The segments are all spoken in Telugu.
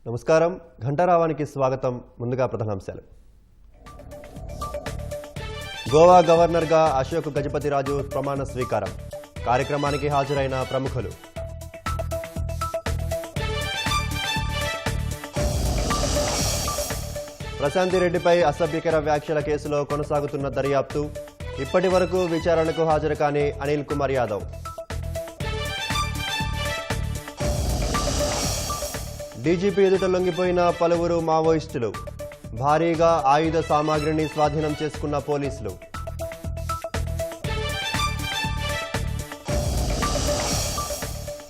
నమస్కారం ఘంటారావానికి స్వాగతం. ముందుగా ప్రధానాంశాలు. గోవా గవర్నర్గా అశోక్ గజపతిరాజు ప్రమాణ స్వీకారం. కార్యక్రమానికి హాజరైన ప్రముఖులు. ప్రశాంతిరెడ్డిపై అసభ్యకర వ్యాఖ్యల కేసులో కొనసాగుతున్న దర్యాప్తు. ఇప్పటి వరకు విచారణకు హాజరు కాని అనిల్ కుమార్ యాదవ్. డీజీపీ ఎదుట లొంగిపోయిన పలువురు మావోయిస్టులు. భారీగా ఆయుధ సామాగ్రిని స్వాధీనం చేసుకున్న పోలీసులు.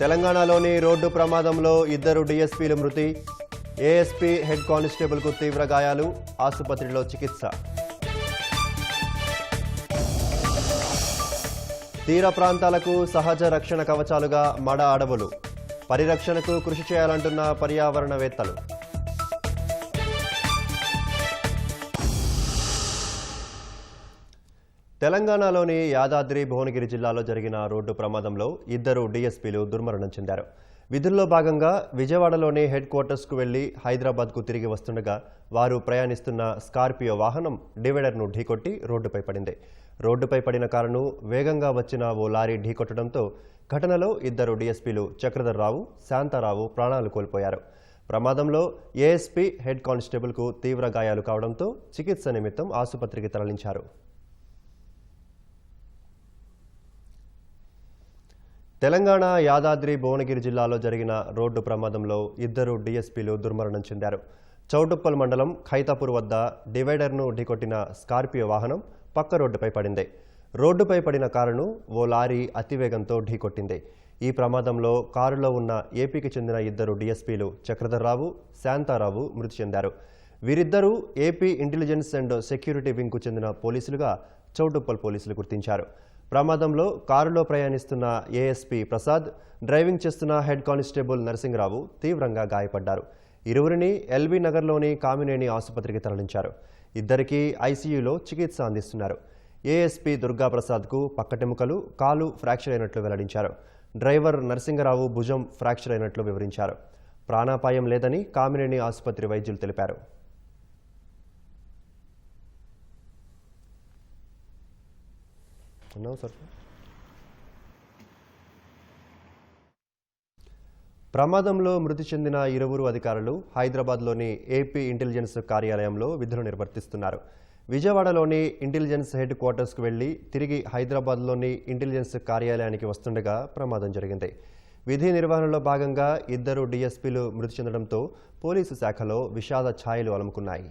తెలంగాణలోని రోడ్డు ప్రమాదంలో 2 డీఎస్పీలు మృతి. ఏఎస్పీ హెడ్ కానిస్టేబుల్కు తీవ్ర గాయాలు. ఆసుపత్రిలో చికిత్స. తీర ప్రాంతాలకు సహజ రక్షణ కవచాలుగా మడ అడవులు. పరిరక్షణకు కృషి చేయాలంటున్న పర్యావరణవేత్తలు. తెలంగాణలోని యాదాద్రి భువనగిరి జిల్లాలో జరిగిన రోడ్డు ప్రమాదంలో 2 డీఎస్పీలు దుర్మరణం చెందారు. విధుల్లో భాగంగా విజయవాడలోని హెడ్ క్వార్టర్స్కు వెళ్లి హైదరాబాద్కు తిరిగి వస్తుండగా వారు ప్రయాణిస్తున్న స్కార్పియో వాహనం డివైడర్ను ఢీకొట్టి రోడ్డుపై పడింది. రోడ్డుపై పడిన కారును వేగంగా వచ్చిన ఓ లారీ ఢీకొట్టడంతో ఘటనలో 2 డీఎస్పీలు చక్రధర్ రావు, శాంతారావు ప్రాణాలు కోల్పోయారు. ప్రమాదంలో ఏఎస్పీ హెడ్ కానిస్టేబుల్కు తీవ్ర గాయాలు కావడంతో చికిత్స నిమిత్తం ఆసుపత్రికి తరలించారు. తెలంగాణ యాదాద్రి భువనగిరి జిల్లాలో జరిగిన రోడ్డు ప్రమాదంలో 2 డీఎస్పీలు దుర్మరణం చెందారు. చౌటుప్పల్ మండలం ఖైతాపూర్ వద్ద డివైడర్ను ఢీకొట్టిన స్కార్పియో వాహనం పక్క రోడ్డుపై పడింది. రోడ్డుపై పడిన కారును ఓ లారీ అతివేగంతో ఢీకొట్టింది. ఈ ప్రమాదంలో కారులో ఉన్న ఏపీకి చెందిన 2 డీఎస్పీలు చక్రధర్ రావు, శాంతారావు మృతి చెందారు. వీరిద్దరూ ఏపీ ఇంటెలిజెన్స్ అండ్ సెక్యూరిటీ వింగ్కు చెందిన పోలీసులుగా చౌటుప్పల్ పోలీసులు గుర్తించారు. ప్రమాదంలో కారులో ప్రయాణిస్తున్న ఏఎస్పీ ప్రసాద్, డ్రైవింగ్ చేస్తున్న హెడ్ కానిస్టేబుల్ నరసింగరావు తీవ్రంగా గాయపడ్డారు. ఇరువురిని ఎల్బీ నగర్లోని కామినేని ఆసుపత్రికి తరలించారు. ఇద్దరికీ ఐసీయూలో చికిత్స అందిస్తున్నారు. ఏఎస్పీ దుర్గాప్రసాద్కు పక్కటెముకలు, కాలు ఫ్రాక్చర్ అయినట్లు వెల్లడించారు. డ్రైవర్ నరసింగరావు భుజం ఫ్రాక్చర్ అయినట్లు వివరించారు. ప్రాణాపాయం లేదని కామినేని ఆసుపత్రి వైద్యులు తెలిపారు. ప్రమాదంలో మృతి చెందిన 2 అధికారులు హైదరాబాద్లోని ఏపీ ఇంటెలిజెన్స్ కార్యాలయంలో విధులు నిర్వర్తిస్తున్నారు. విజయవాడలోని ఇంటెలిజెన్స్ హెడ్ క్వార్టర్స్కు వెళ్లి తిరిగి హైదరాబాద్లోని ఇంటెలిజెన్స్ కార్యాలయానికి వస్తుండగా ప్రమాదం జరిగింది. విధి నిర్వహణలో భాగంగా 2 డీఎస్పీలు మృతి చెందడంతో పోలీసు శాఖలో విషాద ఛాయలు అలుముకున్నాయి.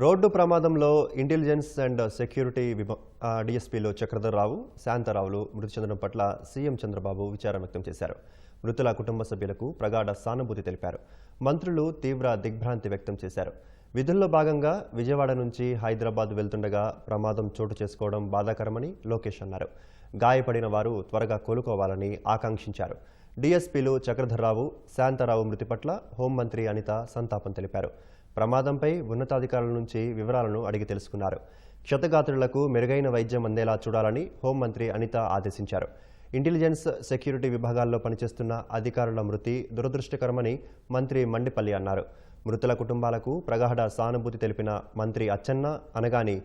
రోడ్డు ప్రమాదంలో ఇంటెలిజెన్స్ అండ్ సెక్యూరిటీ డీఎస్పీలు చక్రధర్ రావు, శాంతారావులు మృతి చెందడం పట్ల సీఎం చంద్రబాబు విచారం వ్యక్తం చేశారు. మృతుల కుటుంబ సభ్యులకు ప్రగాఢ సానుభూతి తెలిపారు. మంత్రులు తీవ్ర దిగ్భ్రాంతి వ్యక్తం చేశారు. విధుల్లో భాగంగా విజయవాడ నుంచి హైదరాబాద్ వెళ్తుండగా ప్రమాదం చోటు చేసుకోవడం బాధాకరమని లోకేష్ అన్నారు. గాయపడిన వారు త్వరగా కోలుకోవాలని ఆకాంక్షించారు. డీఎస్పీలు చక్రధర్ రావు, శాంతారావు మృతి పట్ల హోంమంత్రి అనిత సంతాపం తెలిపారు. ప్రమాదంపై ఉన్నతాధికారుల నుంచి వివరాలను అడిగి తెలుసుకున్నారు. క్షతగాత్రులకు మెరుగైన వైద్యం అందేలా చూడాలని హోంమంత్రి అనిత ఆదేశించారు. ఇంటెలిజెన్స్ సెక్యూరిటీ విభాగాల్లో పనిచేస్తున్న అధికారుల మృతి దురదృష్టకరమని మంత్రి మండిపల్లి అన్నారు. మృతుల కుటుంబాలకు ప్రగాఢ సానుభూతి తెలిపిన మంత్రి అచ్చెన్న అనగాని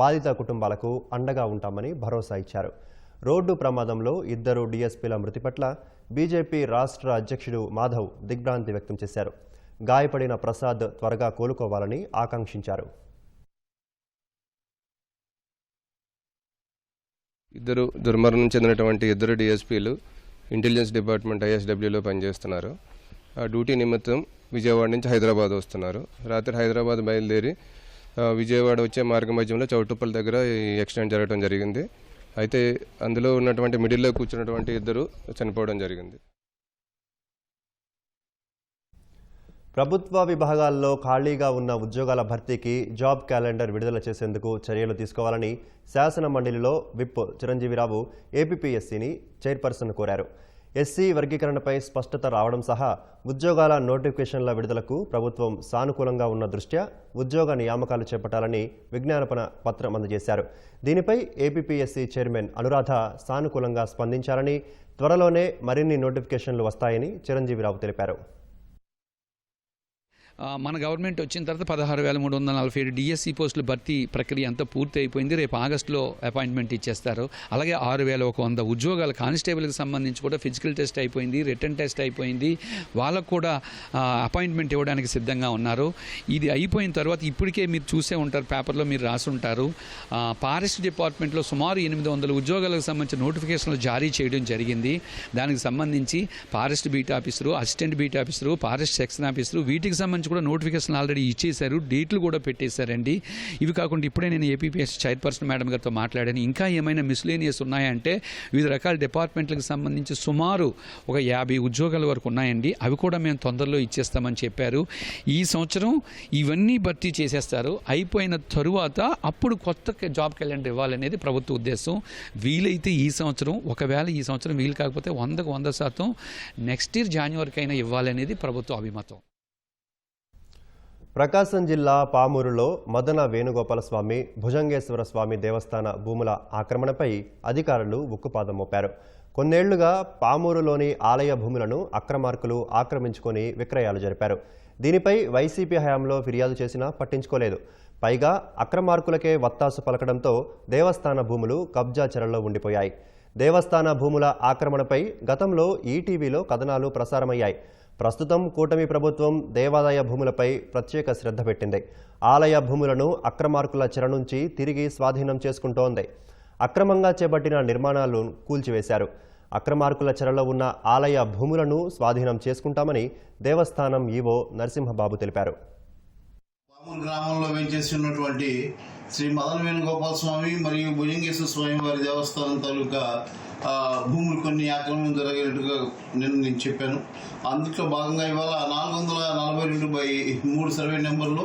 బాధిత కుటుంబాలకు అండగా ఉంటామని భరోసా ఇచ్చారు. రోడ్డు ప్రమాదంలో 2 డీఎస్పీల మృతి పట్ల బీజేపీ రాష్ట్ర అధ్యక్షుడు మాధవ్ దిగ్భ్రాంతి వ్యక్తం చేశారు. గాయపడిన ప్రసాద్ త్వరగా కోలుకోవాలని ఆకాంక్షించారు. 2 దుర్మరణం చెందినటువంటి 2 డీఎస్పీలు ఇంటెలిజెన్స్ డిపార్ట్మెంట్ ఐఎస్డబ్ల్యూలో పనిచేస్తున్నారు. ఆ డ్యూటీ నిమిత్తం విజయవాడ నుంచి హైదరాబాద్ వస్తున్నారు. రాత్రి హైదరాబాద్ బయలుదేరి విజయవాడ వచ్చే మార్గ మధ్యంలో చౌటుప్పల్ దగ్గర ఈ యాక్సిడెంట్ జరగడం జరిగింది. అయితే అందులో ఉన్నటువంటి మిడిల్లో కూర్చున్నటువంటి 2 చనిపోవడం జరిగింది. ప్రభుత్వ విభాగాల్లో ఖాళీగా ఉన్న ఉద్యోగాల భర్తీకి జాబ్ క్యాలెండర్ విడుదల చేసేందుకు చర్యలు తీసుకోవాలని శాసన మండలిలో విప్ చిరంజీవిరావు ఏపీపీఎస్సీని చైర్పర్సన్ కోరారు. ఎస్సీ వర్గీకరణపై స్పష్టత రావడం సహా ఉద్యోగాల నోటిఫికేషన్ల విడుదలకు ప్రభుత్వం సానుకూలంగా ఉన్న దృష్ట్యా ఉద్యోగ నియామకాలు చేపట్టాలని విజ్ఞాపన పత్రం అందజేశారు. దీనిపై ఏపీపీఎస్సీ చైర్మన్ అనురాధ సానుకూలంగా స్పందించారని, త్వరలోనే మరిన్ని నోటిఫికేషన్లు వస్తాయని చిరంజీవిరావు తెలిపారు. మన గవర్నమెంట్ వచ్చిన తర్వాత 16,347 డిఎస్సి పోస్టుల భర్తీ ప్రక్రియ అంతా పూర్తి అయిపోయింది. రేపు ఆగస్టులో అపాయింట్మెంట్ ఇచ్చేస్తారు. అలాగే 6,100 ఉద్యోగాలు కానిస్టేబుల్కి సంబంధించి కూడా ఫిజికల్ టెస్ట్ అయిపోయింది, రిటర్న్ టెస్ట్ అయిపోయింది. వాళ్ళకు కూడా అపాయింట్మెంట్ ఇవ్వడానికి సిద్ధంగా ఉన్నారు. ఇది అయిపోయిన తర్వాత ఇప్పటికే మీరు చూసే ఉంటారు, పేపర్లో మీరు రాసి ఉంటారు, ఫారెస్ట్ డిపార్ట్మెంట్లో సుమారు 800 ఉద్యోగాలకు సంబంధించిన నోటిఫికేషన్లు జారీ చేయడం జరిగింది. దానికి సంబంధించి forest beat officer, assistant beat officer, forest section officer, వీటికి సంబంధించి కూడా నోటిఫికేషన్ ఆల్రెడీ ఇచ్చేశారు, డేట్లు కూడా పెట్టేశారండి. ఇవి కాకుండా ఇప్పుడే నేను ఏపీపీఎస్ చైర్పర్సన్ మేడం గారితో మాట్లాడాను. ఇంకా ఏమైనా మిస్లేనియస్ ఉన్నాయంటే వివిధ రకాల డిపార్ట్మెంట్లకు సంబంధించి సుమారు ఒక 50 ఉద్యోగాల వరకు ఉన్నాయండి. అవి కూడా మేము తొందరలో ఇచ్చేస్తామని చెప్పారు. ఈ సంవత్సరం ఇవన్నీ భర్తీ చేసేస్తారు. అయిపోయిన తరువాత అప్పుడు కొత్త జాబ్ క్యాలెండర్ ఇవ్వాలనేది ప్రభుత్వ ఉద్దేశం. వీలైతే ఈ సంవత్సరం, ఒకవేళ ఈ సంవత్సరం వీలు కాకపోతే 100% నెక్స్ట్ ఇయర్ జనవరికి అయినా ఇవ్వాలనేది ప్రభుత్వ అభిమతం. ప్రకాశం జిల్లా పామూరులో మదన వేణుగోపాల స్వామి, భుజంగేశ్వర స్వామి దేవస్థాన భూముల ఆక్రమణపై అధికారులు ఉక్కుపాదం మోపారు. కొన్నేళ్లుగా పామూరులోని ఆలయ భూములను అక్రమార్కులు ఆక్రమించుకొని విక్రయాలు జరిపారు. దీనిపై వైసీపీ హయాంలో ఫిర్యాదు చేసినా పట్టించుకోలేదు. పైగా అక్రమార్కులకే వత్తాసు పలకడంతో దేవస్థాన భూములు కబ్జా చెరలో ఉండిపోయాయి. దేవస్థాన భూముల ఆక్రమణపై గతంలో ఈటీవీలో కథనాలు ప్రసారమయ్యాయి. ప్రస్తుతం కూటమి ప్రభుత్వం దేవాదాయ భూములపై ప్రత్యేక శ్రద్ధ పెట్టింది. ఆలయ భూములను అక్రమార్కుల చెర నుంచి తిరిగి స్వాధీనం చేసుకుంటోంది. అక్రమంగా చేపట్టిన నిర్మాణాలను కూల్చివేశారు. అక్రమార్కుల చెరలో ఉన్న ఆలయ భూములను స్వాధీనం చేసుకుంటామని దేవస్థానం ఈవో నరసింహబాబు తెలిపారు. పామూరు గ్రామంలో వేంచేసి ఉన్నటువంటి శ్రీ మదన వేణుగోపాల స్వామి మరియు భుజంగేశ్వర స్వామి వారి దేవస్థానం తాలూకా భూములు కొన్ని ఆక్రమణ జరిగేట్టుగా నేను చెప్పాను. అందులో భాగంగా ఇవాళ 442/3 సర్వే నెంబర్లో,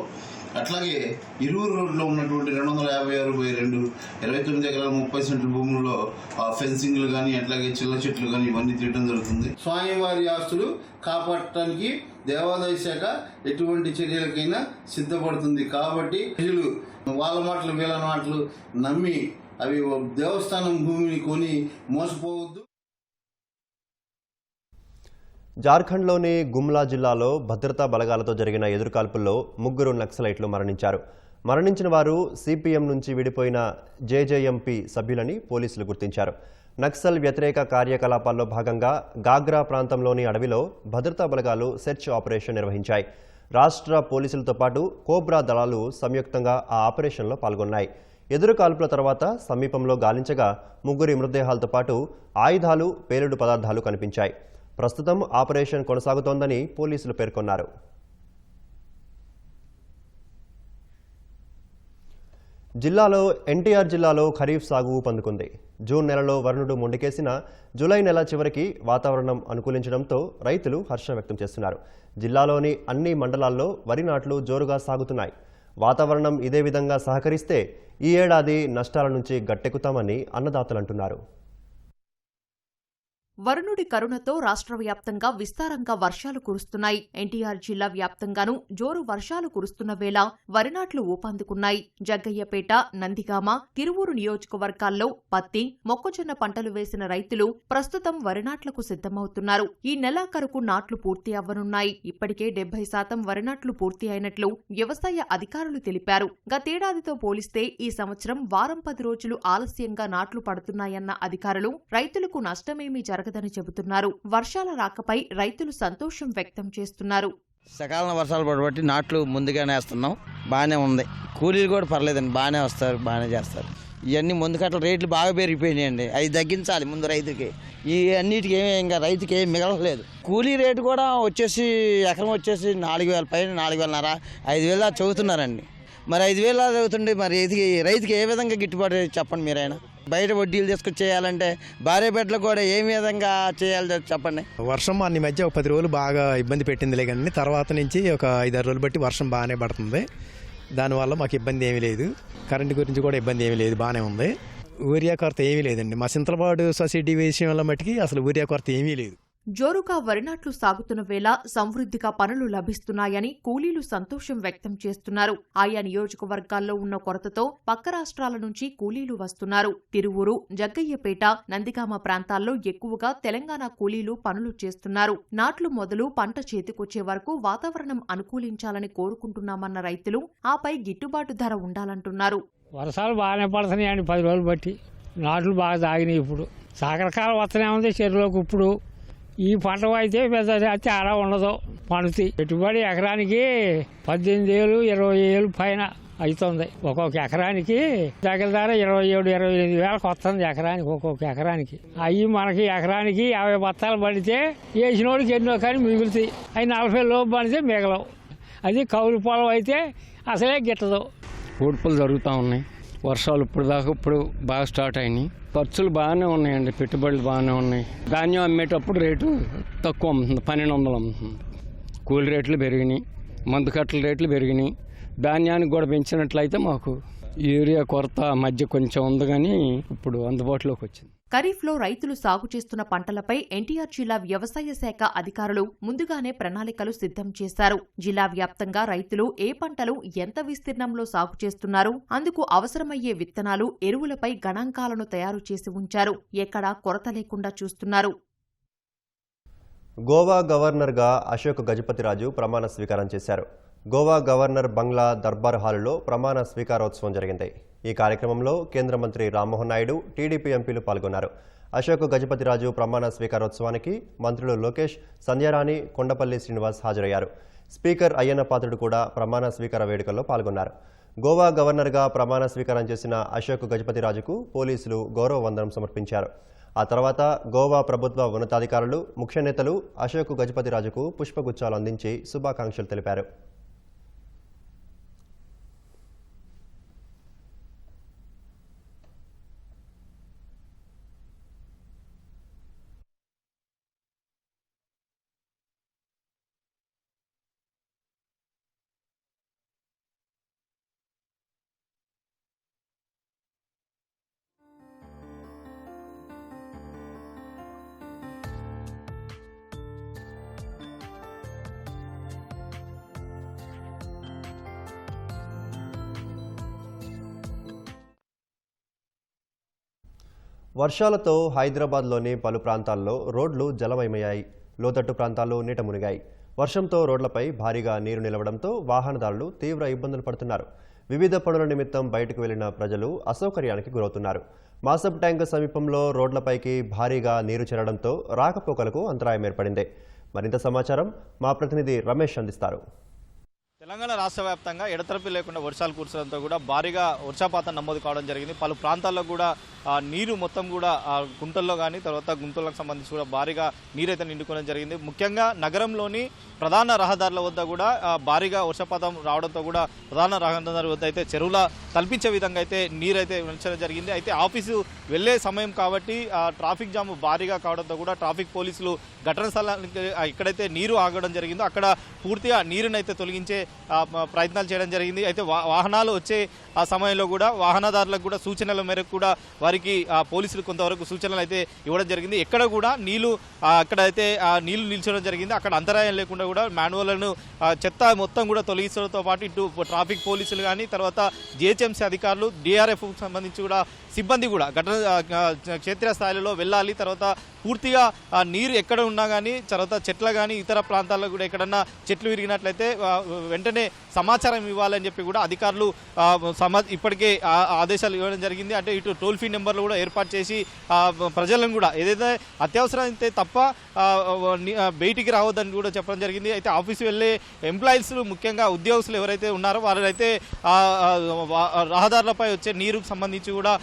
అట్లాగే ఇరువురు రోడ్లో ఉన్నటువంటి 256/2 29 ఎకరాల 30 సెంట్ల భూముల్లో ఫెన్సింగ్లు కానీ, అట్లాగే చిల్ల చెట్లు కానీ ఇవన్నీ తీయడం జరుగుతుంది. స్వామివారి ఆస్తులు కాపాడటానికి దేవాదాయ శాఖ ఎటువంటి చర్యలకైనా సిద్ధపడుతుంది. కాబట్టి ప్రజలు వాళ్ళ మాటలు వీళ్ళ మాటలు నమ్మి అవి దేవస్థానం భూమిని కొని మోసపోవద్దు. జార్ఖండ్లోని గుమ్లా జిల్లాలో భద్రతా బలగాలతో జరిగిన ఎదురుకాల్పుల్లో 3 నక్సలైట్లు మరణించారు. మరణించిన వారు సిపిఎం నుంచి విడిపోయిన జేజేఎంపీ సభ్యులని పోలీసులు గుర్తించారు. నక్సల్ వ్యతిరేక కార్యకలాపాల్లో భాగంగా గాగ్రా ప్రాంతంలోని అడవిలో భద్రతా బలగాలు సెర్చ్ ఆపరేషన్ నిర్వహించాయి. రాష్ట్ర పోలీసులతో పాటు కోబ్రా దళాలు సంయుక్తంగా ఆ ఆపరేషన్లో పాల్గొన్నాయి. ఎదురుకాల్పుల తర్వాత సమీపంలో గాలించగా 3 మృతదేహాలతో పాటు ఆయుధాలు, పేలుడు పదార్థాలు కనిపించాయి. ప్రస్తుతం ఆపరేషన్ కొనసాగుతోందని పోలీసులు పేర్కొన్నారు. ఎన్టీఆర్ జిల్లాలో ఖరీఫ్ సాగు ఊపందుకుంది. జూన్ నెలలో వరుణుడు మొండికేసిన జూలై నెల చివరికి వాతావరణం అనుకూలించడంతో రైతులు హర్షం వ్యక్తం చేస్తున్నారు. జిల్లాలోని అన్ని మండలాల్లో వరి నాట్లు జోరుగా సాగుతున్నాయి. వాతావరణం ఇదే విధంగా సహకరిస్తే ఈ ఏడాది నష్టాల నుంచి గట్టెక్కుతామని అన్నదాతలు అంటున్నారు. వరుణుడి కరుణతో రాష్ట్ర వ్యాప్తంగా విస్తారంగా వర్షాలు కురుస్తున్నాయి. ఎన్టీఆర్ జిల్లా వ్యాప్తంగానూ జోరు వర్షాలు కురుస్తున్న వేళ వరినాట్లు ఊపందుకున్నాయి. జగ్గయ్యపేట, నందిగామ, తిరువూరు నియోజకవర్గాల్లో పత్తి, మొక్కజొన్న పంటలు వేసిన రైతులు ప్రస్తుతం వరినాట్లకు సిద్ధమవుతున్నారు. ఈ నెలాఖరుకు నాట్లు పూర్తి అవ్వనున్నాయి. ఇప్పటికే 70% వరినాట్లు పూర్తి అయినట్లు వ్యవసాయ అధికారులు తెలిపారు. గతేడాదితో పోలిస్తే ఈ సంవత్సరం వారం 10 రోజులు ఆలస్యంగా నాట్లు పడుతున్నాయన్న అధికారులు రైతులకు నష్టమేమీ జరగదని చెబుతున్నారు. వర్షాల రాకపై రైతులు సంతోషం వ్యక్తం చేస్తున్నారు. సకాలంలో వర్షాలు పడబట్టి నాట్లు ముందుగానే వేస్తున్నాం. బాగానే ఉంది. కూలీలు కూడా పర్లేదండి, బాగానే వస్తారు, బాగానే చేస్తారు. ఇవన్నీ ముందు కట్ల రేట్లు బాగా పెరిగిపోయినాయండి. అవి తగ్గించాలి ముందు రైతుకి. ఈ అన్నిటికీ ఇంకా రైతుకి ఏం మిగలలేదు. కూలీ రేటు కూడా వచ్చేసి ఎకరం వచ్చేసి 4,000 పైన 4,500 5,000 చదువుతున్నారండి. మరి 5,000 చదువుతుండే మరి రైతుకి ఏ విధంగా గిట్టుబాటు చెప్పండి మీరైనా. బయట వడ్డీలు తీసుకొచ్చి చేయాలంటే భార్య బిడ్డలు కూడా ఏ విధంగా చేయాలి చెప్పండి. వర్షం అన్ని మధ్య ఒక 10 రోజులు బాగా ఇబ్బంది పెట్టిందిలే, కానీ తర్వాత నుంచి ఒక 5-6 రోజులు బట్టి వర్షం బాగానే పడుతుంది. దానివల్ల మాకు ఇబ్బంది ఏమీ లేదు. కరెంటు గురించి కూడా ఇబ్బంది ఏమీ లేదు, బాగానే ఉంది. యూరియా కొరత ఏమీ లేదండి. మా చింతలపాడు సొసైటీ విషయంలో మట్టుకి అసలు యూరియా కొరత ఏమీ లేదు. జోరుగా వరినాట్లు సాగుతున్న వేళ సమృద్ధిగా పనులు లభిస్తున్నాయని కూలీలు సంతోషం వ్యక్తం చేస్తున్నారు. ఆయా నియోజకవర్గాల్లో ఉన్న కొరతతో పక్క రాష్ట్రాల నుంచి కూలీలు వస్తున్నారు. తిరువూరు, జగ్గయ్యపేట, నందిగామ ప్రాంతాల్లో ఎక్కువగా తెలంగాణ కూలీలు పనులు చేస్తున్నారు. నాట్లు మొదలు పంట చేతికొచ్చే వరకు వాతావరణం అనుకూలించాలని కోరుకుంటున్నామన్న రైతులు ఆపై గిట్టుబాటు ధర ఉండాలంటున్నారు. వర్షాలు బాగానే పడుతున్నాయండి 10 రోజులు బట్టి. నాట్లు బాగా సాగినాయి. ఇప్పుడు సాగరకాలం వస్తూనే ఉంది చెరువులోకి. ఇప్పుడు ఈ పంట అయితే పెద్ద తేడా ఉండదు. పండుతాయి. పెట్టుబడి ఎకరానికి 18,000, 20,000 పైన అవుతుంది. ఒక్కొక్క ఎకరానికి దగ్గర 27-28 వేలకు వస్తుంది ఎకరానికి. ఒక్కొక్క ఎకరానికి అవి మనకి ఎకరానికి 50 బత్తాలు పడితే వేసినోడికి ఎన్నో కానీ మిగులుతాయి. అవి 40 లోపు పడితే మిగలవు. అది కౌలు పొలం అయితే అసలే గిట్టదు. ఊడ్పులు జరుగుతూ ఉన్నాయి. వర్షాలు ఇప్పుడు బాగా స్టార్ట్ అయినాయి. ఖర్చులు బాగానే ఉన్నాయండి. పెట్టుబడులు బాగానే ఉన్నాయి. ధాన్యం అమ్మేటప్పుడు రేటు తక్కువ అమ్ముతుంది, 1200 అమ్ముతుంది. కూలి రేట్లు పెరిగినాయి, మందు కట్టల రేట్లు పెరిగినాయి. ధాన్యానికి కూడా పెంచినట్లయితే మాకు యూరియా కొరత మధ్య కొంచెం ఉంది, కానీ ఇప్పుడు అందుబాటులోకి వచ్చింది. ఖరీఫ్లో రైతులు సాగు చేస్తున్న పంటలపై ఎన్టీఆర్ జిల్లా వ్యవసాయ శాఖ అధికారులు ముందుగానే ప్రణాళికలు సిద్ధం చేశారు. జిల్లా వ్యాప్తంగా రైతులు ఏ పంటలు ఎంత విస్తీర్ణంలో సాగు చేస్తున్నారు, అందుకు అవసరమయ్యే విత్తనాలు, ఎరువులపై గణాంకాలను తయారు చేసి ఉంచారు. ఎక్కడా కొరత లేకుండా చూస్తున్నారు. గోవా గవర్నర్గా అశోక్ గజపతిరాజు ప్రమాణ స్వీకారం చేశారు. గోవా గవర్నర్ బంగ్లా దర్బార్ హాలులో ప్రమాణ స్వీకారోత్సవం జరిగింది. ఈ కార్యక్రమంలో కేంద్ర మంత్రి రామ్మోహన్ నాయుడు, టీడీపీ ఎంపీలు పాల్గొన్నారు. అశోక్ గజపతిరాజు ప్రమాణ స్వీకారోత్సవానికి మంత్రులు లోకేష్, సంధ్యారాణి, కొండపల్లి శ్రీనివాస్ హాజరయ్యారు. స్పీకర్ అయ్యన్న పాత్రుడు కూడా ప్రమాణ స్వీకార వేడుకల్లో పాల్గొన్నారు. గోవా గవర్నర్గా ప్రమాణ స్వీకారం చేసిన అశోక్ గజపతిరాజుకు పోలీసులు గౌరవ వందనం సమర్పించారు. ఆ తర్వాత గోవా ప్రభుత్వ ఉన్నతాధికారులు, ముఖ్య నేతలు అశోక్ గజపతిరాజుకు పుష్పగుచ్చాలు అందించి శుభాకాంక్షలు తెలిపారు. వర్షాలతో హైదరాబాద్లోని పలు ప్రాంతాల్లో రోడ్లు జలమయమయ్యాయి. లోతట్టు ప్రాంతాల్లో నీట మునిగాయి. వర్షంతో రోడ్లపై భారీగా నీరు నిలవడంతో వాహనదారులు తీవ్ర ఇబ్బందులు పడుతున్నారు. వివిధ పనుల నిమిత్తం బయటకు వెళ్లిన ప్రజలు అసౌకర్యానికి గురవుతున్నారు. మాసబ్ ట్యాంక్ సమీపంలో రోడ్లపైకి భారీగా నీరు చేరడంతో రాకపోకలకు అంతరాయం ఏర్పడింది. మరింత సమాచారం మా ప్రతినిధి రమేష్ అందిస్తారు. తెలంగాణ రాష్ట్ర వ్యాప్తంగా ఎడతెరపి లేకుండా వర్షాలు కురవడంతో కూడా భారీగా వర్షపాతం నమోదు కావడం జరిగింది. పలు ప్రాంతాల్లో కూడా నీరు మొత్తం కూడా గుంటల్లో కానీ తర్వాత గుంటలకు సంబంధించి కూడా భారీగా నీరైతే నిండుకోవడం జరిగింది. ముఖ్యంగా నగరంలోని ప్రధాన రహదారుల వద్ద కూడా భారీగా వర్షపాతం రావడంతో కూడా ప్రధాన రహదారుల వద్ద అయితే చెరువుల తలపించే విధంగా అయితే నీరైతే నిలిచడం జరిగింది. అయితే ఆఫీసు వెళ్లే సమయం కాబట్టి ట్రాఫిక్ జామ్ భారీగా కావడంతో కూడా ట్రాఫిక్ పోలీసులు ఘటన స్థలానికి ఎక్కడైతే నీరు ఆగడం జరిగిందో అక్కడ పూర్తిగా నీరునైతే తొలగించే ప్రయత్నాలు చేయడం జరిగింది. అయితే వాహనాలు వచ్చే ఆ సమయంలో కూడా వాహనదారులకు కూడా సూచనల మేరకు కూడా వారికి పోలీసులు కొంతవరకు సూచనలు అయితే ఇవ్వడం జరిగింది. ఎక్కడ కూడా నీళ్లు అక్కడైతే నీళ్లు నిల్చడం జరిగింది. అక్కడ అంతరాయం లేకుండా కూడా మాన్యువల్ను చెత్త మొత్తం కూడా తొలగించడంతో పాటు ఇటు ట్రాఫిక్ పోలీసులు కానీ తర్వాత జిహెచ్ఎంసీ అధికారులు, డిఆర్ఎఫ్ సంబంధించి కూడా సిబ్బంది కూడా ఘటన క్షేత్ర స్థాయిలో వెళ్ళాలి. తర్వాత పూర్తిగా నీరు ఎక్కడ ఉన్నా కానీ తర్వాత చెట్లు కానీ ఇతర ప్రాంతాల్లో కూడా ఎక్కడన్నా చెట్లు విరిగినట్లయితే వెంటనే సమాచారం ఇవ్వాలని చెప్పి కూడా అధికారులు ఇప్పటికే ఆదేశాలు ఇవ్వడం జరిగింది. అంటే ఇటు టోల్ ఫ్రీ నెంబర్లు కూడా ఏర్పాటు చేసి ప్రజలను కూడా ఏదైతే అత్యవసరం అయితే తప్ప బయటికి రావద్దని కూడా చెప్పడం జరిగింది. అయితే ఆఫీసు వెళ్ళే ఎంప్లాయీస్ ముఖ్యంగా ఉద్యోగస్తులు ఎవరైతే ఉన్నారో వారైతే రహదారులపై వచ్చే నీరుకు సంబంధించి కూడా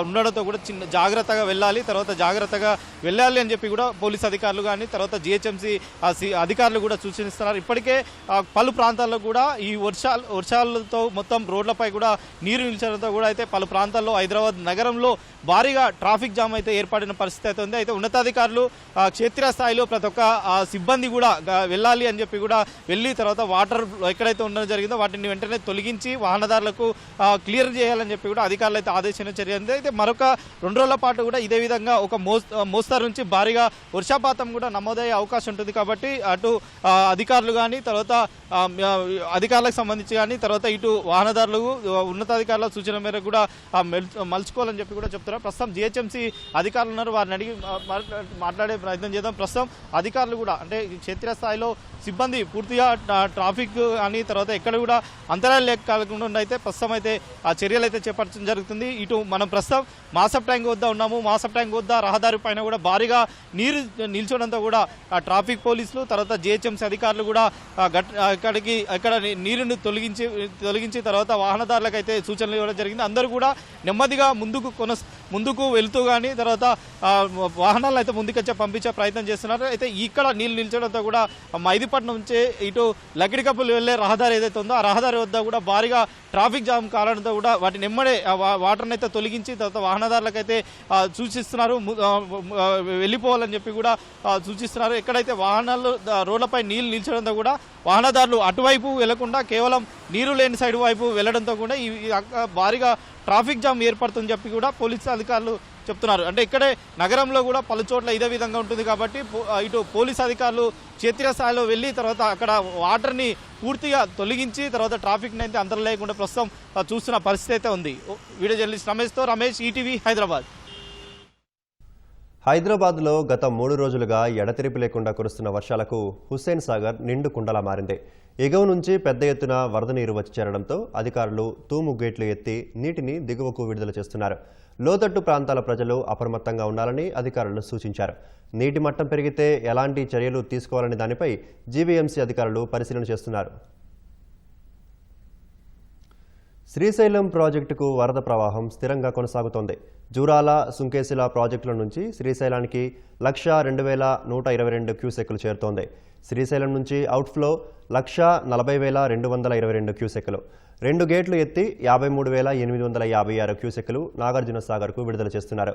ఉండడంతో కూడా జాగ్రత్తగా వెళ్ళాలి. తర్వాత జాగ్రత్తగా వెళ్ళాలి ఉండాలి అని చెప్పి కూడా పోలీస్ అధికారులు కానీ తర్వాత జిహెచ్ఎంసీ అధికారులు కూడా సూచిస్తున్నారు. ఇప్పటికే పలు ప్రాంతాల్లో కూడా ఈ వర్షాలతో మొత్తం రోడ్లపై కూడా నీరు నిలిచడంతో కూడా అయితే పలు ప్రాంతాల్లో హైదరాబాద్ నగరంలో భారీగా ట్రాఫిక్ జామ్ అయితే ఏర్పడిన పరిస్థితి అయితే ఉంది. అయితే ఉన్నతాధికారులు క్షేత్రీయ స్థాయిలో ప్రతి ఒక్క సిబ్బంది కూడా వెళ్ళాలి అని చెప్పి కూడా వెళ్ళి తర్వాత వాటర్ ఎక్కడైతే ఉండడం జరిగిందో వాటిని వెంటనే తొలగించి వాహనదారులకు క్లియర్ చేయాలని చెప్పి కూడా అధికారులు అయితే ఆదేశించడం జరిగింది. అయితే మరొక 2 రోజుల పాటు కూడా ఇదే విధంగా ఒక మోస్తరు నుంచి భారీగా వర్షపాతం కూడా నమోదయ్యే అవకాశం ఉంటుంది. కాబట్టి అటు అధికారులు కానీ తర్వాత అధికారులకు సంబంధించి కానీ తర్వాత ఇటు వాహనదారులు ఉన్నతాధికారుల సూచన మేరకు కూడా మలుచుకోవాలని చెప్పి కూడా చెప్తున్నారు. ప్రస్తుతం జిహెచ్ఎంసీ అధికారులు ఉన్నారు, వారిని అడిగి మాట్లాడే ప్రయత్నం చేద్దాం. ప్రస్తుతం అధికారులు కూడా అంటే క్షేత్రీయ స్థాయిలో సిబ్బంది పూర్తిగా ట్రాఫిక్ అని తర్వాత ఎక్కడ కూడా అంతరాయాలు లేకుండా అయితే ప్రస్తుతం అయితే ఆ చర్యలు అయితే చేపట్టడం జరుగుతుంది. ఇటు మనం ప్రస్తుతం మాసప్ ట్యాంక్ వద్ద ఉన్నాము. మాసప్ ట్యాంక్ వద్ద రహదారి పైన కూడా భారీగా నీరు నిల్చడంతో కూడా ట్రాఫిక్ పోలీసులు తర్వాత జిహెచ్ఎంసీ అధికారులు కూడా ఇక్కడ నీరుని తొలగించి తర్వాత వాహనదారులకు అయితే సూచనలు ఇవ్వడం జరిగింది. అందరూ కూడా నెమ్మదిగా ముందుకు వెళుతూ కానీ తర్వాత వాహనాలను అయితే ముందుకొచ్చే పంపించే ప్రయత్నం చేస్తున్నారు. అయితే ఇక్కడ నీళ్ళు నిల్చడంతో కూడా మైదీపట్నం నుంచి ఇటు లకిడికప్పులు వెళ్లే రహదారి ఏదైతే ఉందో ఆ రహదారి వద్ద కూడా భారీగా ట్రాఫిక్ జామ్ కావడంతో కూడా వాటి నెమ్మడే వాటర్ని అయితే తొలగించి తర్వాత వాహనదారులకు అయితే సూచిస్తున్నారు వెళ్ళిపోవాలని చెప్పి కూడా సూచిస్తున్నారు. ఎక్కడైతే వాహనాలు రోడ్లపై నీళ్లు నిల్చడంతో కూడా వాహనదారులు అటువైపు వెళ్లకుండా కేవలం నీరు లేని సైడ్ వైపు వెళ్లడంతో కూడా ఈ భారీగా ట్రాఫిక్ జామ్ ఏర్పడుతుందని చెప్పి కూడా పోలీసు అధికారులు చెప్తున్నారు. అంటే ఇక్కడే నగరంలో కూడా పలు చోట్ల ఇదే విధంగా ఉంటుంది కాబట్టి ఇటు పోలీసు అధికారులు క్షేత్రీయ స్థాయిలో వెళ్ళి తర్వాత అక్కడ వాటర్ని పూర్తిగా తొలగించి తర్వాత ట్రాఫిక్ని అయితే అంతరం లేకుండా ప్రస్తుతం చూస్తున్న పరిస్థితి అయితే ఉంది. వీడియో జర్నలిస్ట్ రమేష్తో రమేష్, ఈటీవీ, హైదరాబాద్. హైదరాబాద్లో గత 3 రోజులుగా ఎడతెరిపి లేకుండా కురుస్తున్న వర్షాలకు హుస్సేన్ సాగర్ నిండు కుండలా మారింది. ఎగువ నుంచి పెద్ద ఎత్తున వరద నీరు వచ్చి చేరడంతో అధికారులు తూము గేట్లు ఎత్తి నీటిని దిగువకు విడుదల చేస్తున్నారు. లోతట్టు ప్రాంతాల ప్రజలు అప్రమత్తంగా ఉండాలని అధికారులు సూచించారు. నీటి మట్టం పెరిగితే ఎలాంటి చర్యలు తీసుకోవాలనే దానిపై జీవీఎంసీ అధికారులు పరిశీలన చేస్తున్నారు. శ్రీశైలం ప్రాజెక్టుకు వరద ప్రవాహం స్థిరంగా కొనసాగుతోంది. జూరాల, సుంకేశిల ప్రాజెక్టుల నుంచి శ్రీశైలానికి 1,02,122 క్యూసెక్కులు చేరుతోంది. శ్రీశైలం నుంచి అవుట్ఫ్లో 1,40,222 క్యూసెక్కులు. 2 గేట్లు ఎత్తి 53,856 క్యూసెక్కులు నాగార్జున సాగర్కు విడుదల చేస్తున్నారు.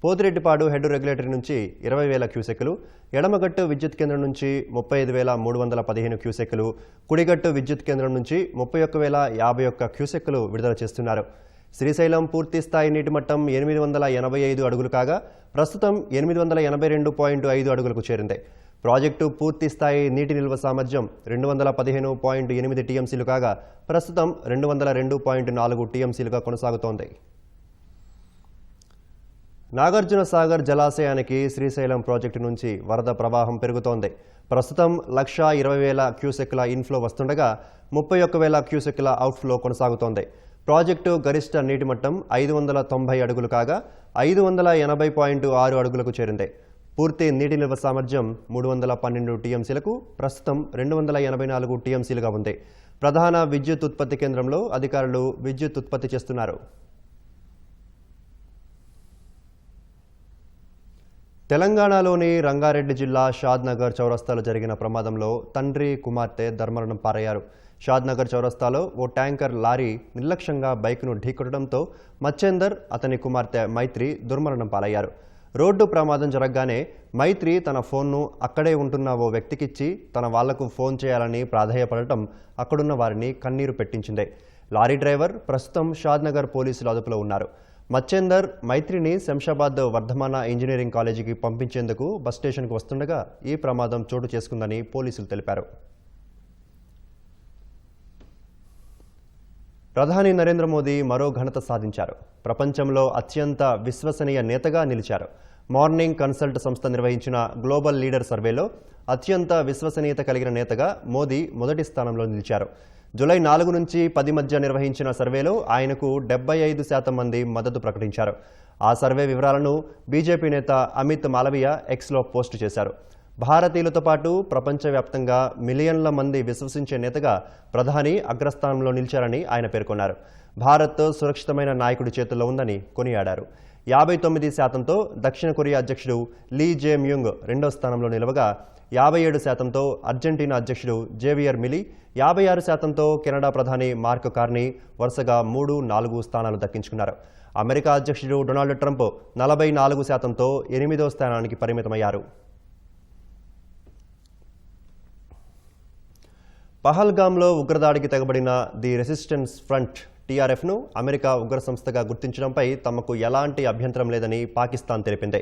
పోతిరెడ్డిపాడు హెడ్ రెగ్యులేటరీ నుంచి 20,000 క్యూసెక్కులు, ఎడమగట్టు విద్యుత్ కేంద్రం నుంచి 35,315 క్యూసెక్కులు, కుడిగట్టు విద్యుత్ కేంద్రం నుంచి 31,051 క్యూసెక్కులు విడుదల చేస్తున్నారు. శ్రీశైలం పూర్తి స్థాయి నీటి మట్టం 885 అడుగులు కాగా ప్రస్తుతం 882.5 అడుగులకు చేరింది. ప్రాజెక్టు పూర్తి స్థాయి నీటి నిల్వ సామర్థ్యం 215.8 టీఎంసీలు కాగా ప్రస్తుతం 202.4 టీఎంసీలుగా కొనసాగుతోంది. నాగార్జున సాగర్ జలాశయానికి శ్రీశైలం ప్రాజెక్టు నుంచి వరద ప్రవాహం పెరుగుతోంది. ప్రస్తుతం 1,20,000 క్యూసెక్కుల ఇన్ఫ్లో వస్తుండగా 31,000 క్యూసెక్కుల అవుట్ఫ్లో కొనసాగుతోంది. ప్రాజెక్టు గరిష్ట నీటి మట్టం 590 అడుగులు కాగా 580.6 అడుగులకు చేరింది. పూర్తి నీటి నిల్వ సామర్థ్యం 312 టీఎంసీలకు ప్రస్తుతం 284 టీఎంసీలుగా ఉంది. ప్రధాన విద్యుత్ ఉత్పత్తి కేంద్రంలో అధికారులు విద్యుత్ ఉత్పత్తి చేస్తున్నారు. తెలంగాణలోని రంగారెడ్డి జిల్లా షాద్నగర్ చౌరస్తాలో జరిగిన ప్రమాదంలో తండ్రి, కుమార్తె దుర్మరణం పాలయ్యారు. షాద్నగర్ చౌరస్తాలో ఓ ట్యాంకర్ లారీ నిర్లక్ష్యంగా బైక్ను ఢీకొట్టడంతో మచ్చేందర్, అతని కుమార్తె మైత్రి దుర్మరణం పాలయ్యారు. రోడ్డు ప్రమాదం జరగగానే మైత్రి తన ఫోన్ను అక్కడే ఉంటున్న ఓ వ్యక్తికిచ్చి తన వాళ్లకు ఫోన్ చేయాలని ప్రాధేయపడటం అక్కడున్న వారిని కన్నీరు పెట్టించింది. లారీ డ్రైవర్ ప్రస్తుతం షాద్నగర్ పోలీసుల అదుపులో ఉన్నారు. మచ్చేందర్ మైత్రిని శంషాబాద్ వర్ధమాన ఇంజనీరింగ్ కాలేజీకి పంపించేందుకు బస్ స్టేషన్కు వస్తుండగా ఈ ప్రమాదం చోటు చేసుకుందని పోలీసులు తెలిపారు. ప్రధాని నరేంద్ర మోదీ మరో ఘనత సాధించారు. ప్రపంచంలో అత్యంత విశ్వసనీయ నేతగా నిలిచారు. మార్నింగ్ కన్సల్ట్ సంస్థ నిర్వహించిన గ్లోబల్ లీడర్ సర్వేలో అత్యంత విశ్వసనీయత కలిగిన నేతగా మోదీ మొదటి స్థానంలో నిలిచారు. జూలై 4 నుంచి 10 మధ్య నిర్వహించిన సర్వేలో ఆయనకు 75% మంది మద్దతు ప్రకటించారు. ఆ సర్వే వివరాలను బీజేపీ నేత అమిత్ మాలవీయ ఎక్స్లో పోస్టు చేశారు. భారతీయులతో పాటు ప్రపంచవ్యాప్తంగా మిలియన్ల మంది విశ్వసించే నేతగా ప్రధాని అగ్రస్థానంలో నిలిచారని ఆయన పేర్కొన్నారు. భారత్ సురక్షితమైన నాయకుడి చేతుల్లో ఉందని కొనియాడారు. 59%తో దక్షిణ కొరియా అధ్యక్షుడు లీ జే మ్యూంగ్ రెండో స్థానంలో నిలవగా 57%తో అర్జెంటీనా అధ్యక్షుడు జేవియర్ మిలీ, 56%తో కెనడా ప్రధాని మార్క్ కార్నీ వరుసగా 3, 4 స్థానాలు దక్కించుకున్నారు. అమెరికా అధ్యక్షుడు డొనాల్డ్ ట్రంప్ 44%తో 8వ స్థానానికి పరిమితమయ్యారు. పహల్గామ్లో ఉగ్రదాడికి తెగబడిన ది రెసిస్టెన్స్ ఫ్రంట్ టీఆర్ఎఫ్ను అమెరికా ఉగ్ర సంస్థగా గుర్తించడంపై తమకు ఎలాంటి అభ్యంతరం లేదని పాకిస్తాన్ తెలిపింది.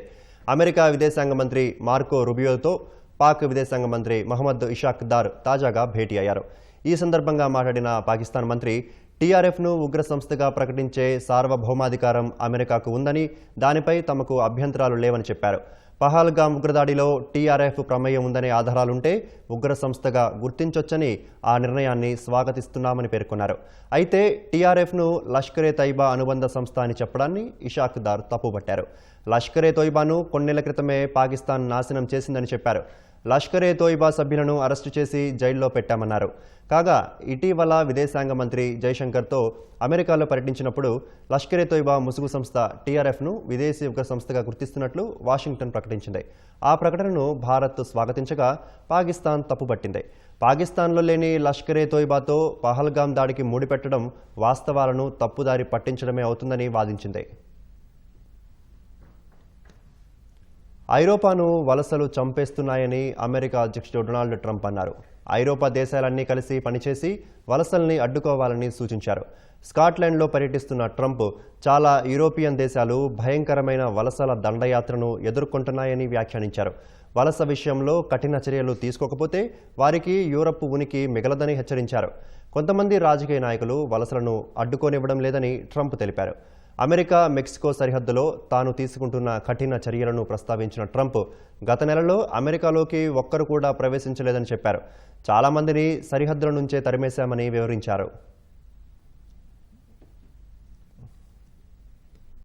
అమెరికా విదేశాంగ మంత్రి మార్కో రుబియోతో పాక్ విదేశాంగ మంత్రి మహమ్మద్ ఇషాక్ దార్ తాజాగా భేటీ అయ్యారు. ఈ సందర్భంగా మాట్లాడిన పాకిస్తాన్ మంత్రి టీఆర్ఎఫ్ను ఉగ్ర సంస్థగా ప్రకటించే సార్వభౌమాధికారం అమెరికాకు ఉందని, దానిపై తమకు అభ్యంతరాలు లేవని చెప్పారు. పహల్గామ్ ఉగ్రదాడిలో టీఆర్ఎఫ్ ప్రమేయం ఉందనే ఆధారాలుంటే ఉగ్ర సంస్థగా గుర్తించొచ్చని ఆ నిర్ణయాన్ని స్వాగతిస్తున్నామని పేర్కొన్నారు. అయితే టీఆర్ఎఫ్ను లష్కరే తైబా అనుబంధ సంస్థ అని చెప్పడాన్ని ఇషాక్ దార్ తప్పుపట్టారు. లష్కరే తోయిబాను కొన్నేళ్ల క్రితమే పాకిస్తాన్ నాశనం చేసిందని చెప్పారు. లష్కరే తోయిబా సభ్యులను అరెస్టు చేసి జైల్లో పెట్టామన్నారు. కాగా ఇటీవల విదేశాంగ మంత్రి జైశంకర్తో అమెరికాలో పర్యటించినప్పుడు లష్కరే తోయిబా ముసుగు సంస్థ టీఆర్ఎఫ్ను విదేశీ ఉగ్ర సంస్థగా గుర్తిస్తున్నట్లు వాషింగ్టన్ ప్రకటించింది. ఆ ప్రకటనను భారత్ స్వాగతించగా పాకిస్తాన్ తప్పుపట్టింది. పాకిస్తాన్లో లేని లష్కరే తోయిబాతో పహల్గామ్ దాడికి ముడిపెట్టడం వాస్తవాలను తప్పుదారి పట్టించడమే అవుతుందని వాదించింది. ఐరోపాను వలసలు చంపేస్తున్నాయని అమెరికా అధ్యక్షుడు డొనాల్డ్ ట్రంప్ అన్నారు. ఐరోపా దేశాలన్నీ కలిసి పనిచేసి వలసల్ని అడ్డుకోవాలని సూచించారు. స్కాట్లాండ్లో పర్యటిస్తున్న ట్రంప్ చాలా యూరోపియన్ దేశాలు భయంకరమైన వలసల దండయాత్రను ఎదుర్కొంటున్నాయని వ్యాఖ్యానించారు. వలస విషయంలో కఠిన చర్యలు తీసుకోకపోతే వారికి యూరప్ ఉనికి మిగలదని హెచ్చరించారు. కొంతమంది రాజకీయ నాయకులు వలసలను అడ్డుకోనివ్వడం లేదని ట్రంప్ తెలిపారు. అమెరికా మెక్సికో సరిహద్దులో తాను తీసుకుంటున్న కఠిన చర్యలను ప్రస్తావించిన ట్రంప్ గత నెలలో అమెరికాలోకి ఒక్కరు కూడా ప్రవేశించలేదని చెప్పారు. చాలా మందిని సరిహద్దుల నుంచే తరిమేశామని వివరించారు.